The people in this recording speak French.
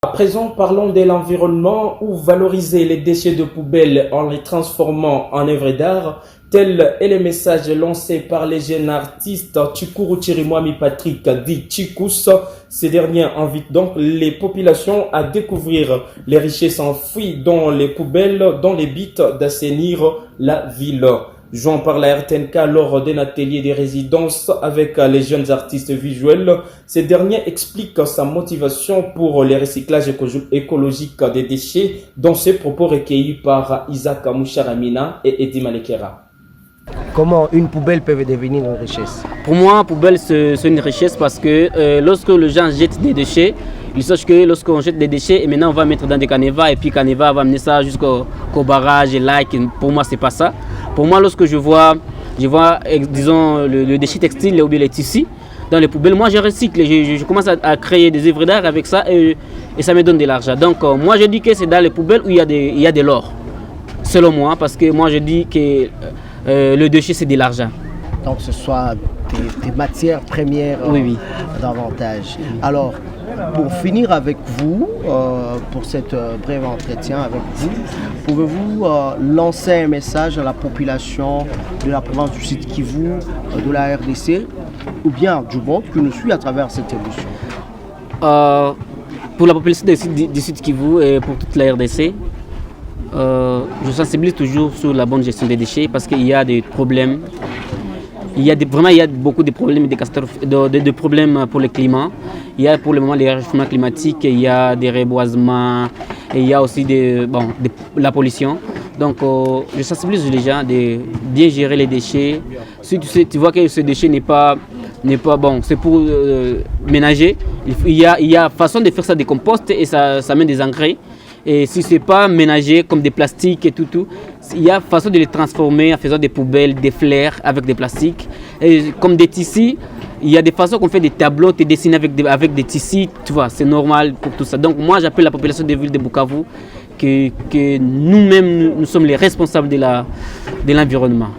À présent, parlons de l'environnement ou valoriser les déchets de poubelle en les transformant en œuvres d'art. Tel est le message lancé par les jeunes artistes Chikuru Chirimwami Patrick dit Chikous. Ces derniers invitent donc les populations à découvrir les richesses enfouies dans les poubelles dans les buts d'assainir la ville. Joint par la RTNK lors d'un atelier de résidence avec les jeunes artistes visuels, ces derniers expliquent sa motivation pour le recyclage écologique des déchets, dans ses propos recueillis par Isaac Moucharamina et Eddie Malekera. Comment une poubelle peut devenir une richesse? Pour moi, poubelle, c'est une richesse parce que lorsque les gens jettent des déchets, ils sachent que lorsqu'on jette des déchets, et maintenant on va mettre dans des canevas, et puis canevas va amener ça jusqu'au barrage et lac. Pour moi, c'est pas ça. Pour moi, lorsque je vois disons, le déchet textile ou bien les tissus dans les poubelles, moi je recycle, je commence à créer des œuvres d'art avec ça et ça me donne de l'argent. Donc moi je dis que c'est dans les poubelles où il y a de l'or, selon moi, parce que moi je dis que le déchet c'est de l'argent. Donc ce soit des matières premières Oui. davantage. Alors, pour finir avec vous, pour cette brève entretien avec vous, pouvez-vous lancer un message à la population de la province du Sud Kivu, de la RDC, ou bien du monde qui nous suit à travers cette émission? Pour la population du Sud Kivu et pour toute la RDC, je sensibilise toujours sur la bonne gestion des déchets parce qu'il y a des problèmes. Il y a beaucoup de problèmes, de problèmes pour le climat. Il y a pour le moment les réchauffements climatiques, il y a des reboisements, et il y a aussi la pollution. Donc je sensibilise les gens de bien gérer les déchets. Si tu vois que ce déchet n'est pas bon, c'est pour ménager. Il y a façon de faire ça des composts et ça met des engrais. Et si ce n'est pas ménagé comme des plastiques et tout, il y a façon de les transformer en faisant des poubelles, des fleurs avec des plastiques. Et comme des tissus, il y a des façons qu'on fait des tableaux, tu dessines avec des tissus, tu vois, c'est normal pour tout ça. Donc moi j'appelle la population des villes de Bukavu que nous-mêmes nous sommes les responsables de l'environnement.